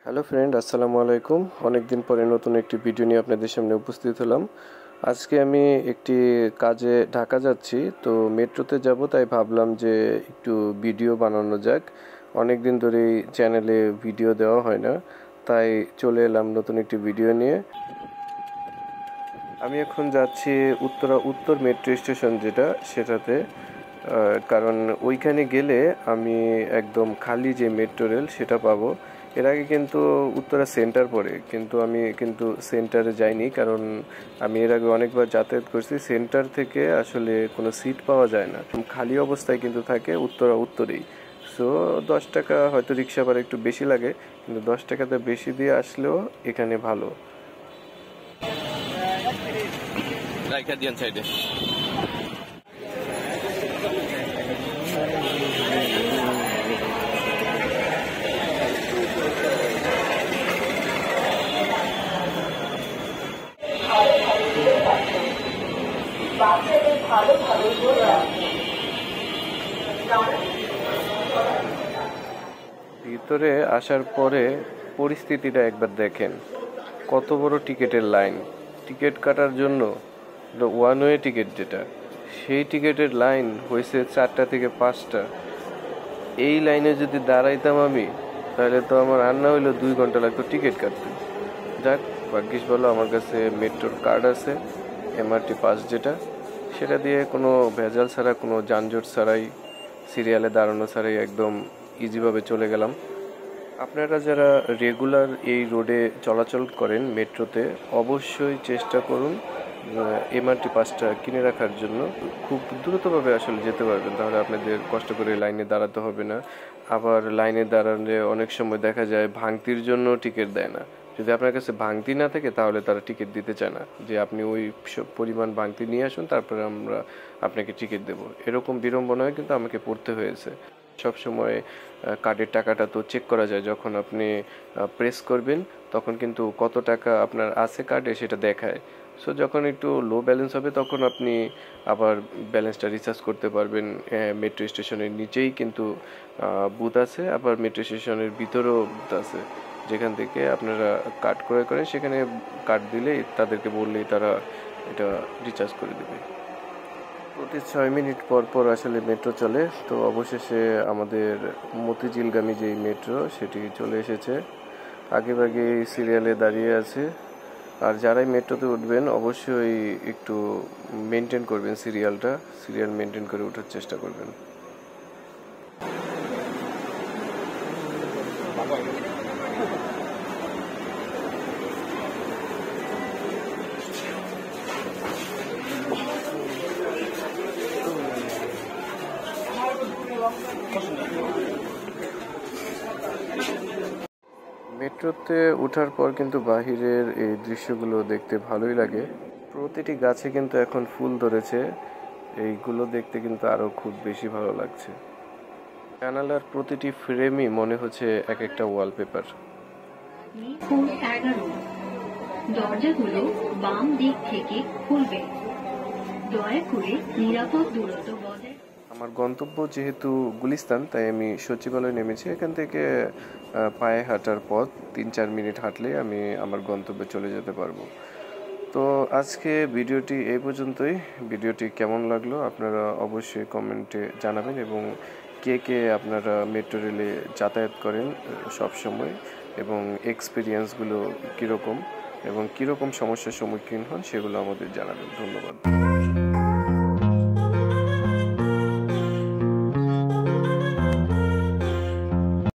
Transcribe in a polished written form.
Hello friend, আসসালামু আলাইকুম। অনেক দিন পরে নতুন একটি ভিডিও নিয়ে আপনাদের সামনে উপস্থিত হলাম। আজকে আমি একটি কাজে ঢাকা যাচ্ছি, তো মেট্রোতে যাব, তাই ভাবলাম যে একটু ভিডিও বানানো যাক। অনেক দিন ধরেই চ্যানেলে ভিডিও দেওয়া হয় না, তাই চলে এলাম নতুন একটি ভিডিও নিয়ে। আমি এখন যাচ্ছি উত্তর মেট্রো স্টেশন, সেটাতে, কারণ ওইখানে গেলে আমি একদম খালি যে মেট্রো রেল সেটা পাবো। এর আগে কিন্তু উত্তরা সেন্টার পড়ে, কিন্তু আমি সেন্টারে যাইনি, কারণ আমি এর আগে অনেকবার যাতায়াত করছি। সেন্টার থেকে আসলে কোনো সিট পাওয়া যায় না, খালি অবস্থায় কিন্তু থাকে উত্তরেই। সো 10 টাকা হয়তো রিক্সা ভাড়া একটু বেশি লাগে, কিন্তু 10 টাকাতে বেশি দিয়ে আসলেও এখানে ভালো। সাইডে ভিতরে আসার পরে পরিস্থিতিটা একবার দেখেন, কত বড় টিকিটের লাইন। টিকিট কাটার জন্য ওয়ান ওয়ে টিকিট, সেই টিকিটের লাইন হয়েছে 4টা থেকে 5টা। এই লাইনে যদি দাঁড়াইতাম আমি, তাহলে তো আমার আর না হইলেও 2 ঘন্টা লাগতো টিকিট কাটতে। যাক, ভাগ্যিস বলো আমার কাছে মেট্রোর কার্ড আছে, এমআরটি পাস, সেটা দিয়ে কোনো ভেজাল ছাড়া, কোনো যানজট ছাড়াই, সিরিয়ালে দাঁড়ানো ছাড়াই একদম ইজিভাবে চলে গেলাম। আপনারা যারা রেগুলার এই রোডে চলাচল করেন মেট্রোতে, অবশ্যই চেষ্টা করুন এমআরটি পাসটা কিনে রাখার জন্য। খুব দ্রুতভাবে আসলে যেতে পারবেন, তাহলে আপনাদের কষ্ট করে লাইনে দাঁড়াতে হবে না। আবার লাইনে দাঁড়ালে অনেক সময় দেখা যায় ভাঙতির জন্য টিকিট দেয় না। যদি আপনার কাছে ভাঙতি না থাকে, তাহলে তারা টিকিট দিতে চায় না, যে আপনি ওই পরিমাণ ভাঙতি নিয়ে আসুন, তারপরে আমরা আপনাকে টিকিট দেবো। এরকম বিড়ম্বনায় কিন্তু আমাকে পড়তে হয়েছে। সবসময় কার্ডের টাকাটা তো চেক করা যায়, যখন আপনি প্রেস করবেন তখন কিন্তু কত টাকা আপনার আছে কার্ডে সেটা দেখায়। সো যখন একটু লো ব্যালেন্স হবে, তখন আপনি আবার ব্যালেন্সটা রিচার্জ করতে পারবেন। মেট্রো স্টেশনের নিচেই কিন্তু বুথ আছে, আবার মেট্রো স্টেশনের ভিতরেও বুথ আছে, যেখান থেকে আপনারা কার্ড ক্রয় করেন। সেখানে কার্ড দিলেই, তাদেরকে বললেই তারা এটা রিচার্জ করে দেবে। প্রতি 6 মিনিট পর পর আসলে মেট্রো চলে। তো অবশেষে আমাদের মতিঝিলগামী যেই মেট্রো, সেটি চলে এসেছে। আগেভাগে সিরিয়ালে দাঁড়িয়ে আছে। আর যারাই মেট্রোতে উঠবেন, অবশ্যই একটু মেনটেন করবেন সিরিয়াল মেনটেন করে ওঠার চেষ্টা করবেন। মেট্রোতে ওঠার পর কিন্তু বাহিরের এই দৃশ্যগুলো দেখতে ভালোই লাগে। প্রতিটি গাছে কিন্তু এখন ফুল ধরেছে, এইগুলো দেখতে কিন্তু আরো খুব বেশি ভালো লাগছে। জানালার প্রতিটি ফ্রেমই মনে হচ্ছে এক একটা ওয়ালপেপার। দরজাগুলো বাম দিক থেকে খুলবে, দয়া করে নিরাপদ দূরত্ব বজায়। আমার গন্তব্য যেহেতু গুলিস্তান, তাই আমি সচিবালয় নেমেছি। এখান থেকে পায়ে হাঁটার পথ, 3-4 মিনিট হাঁটলে আমি আমার গন্তব্যে চলে যেতে পারবো। তো আজকে ভিডিওটি এই পর্যন্তই। ভিডিওটি কেমন লাগলো আপনারা অবশ্যই কমেন্টে জানাবেন, এবং কে কে আপনারা মেট্রো রেলে যাতায়াত করেন সব সময়, এবং এক্সপিরিয়েন্সগুলো কীরকম এবং কীরকম সমস্যার সম্মুখীন হন, সেগুলো আমাদের জানাবেন। ধন্যবাদ।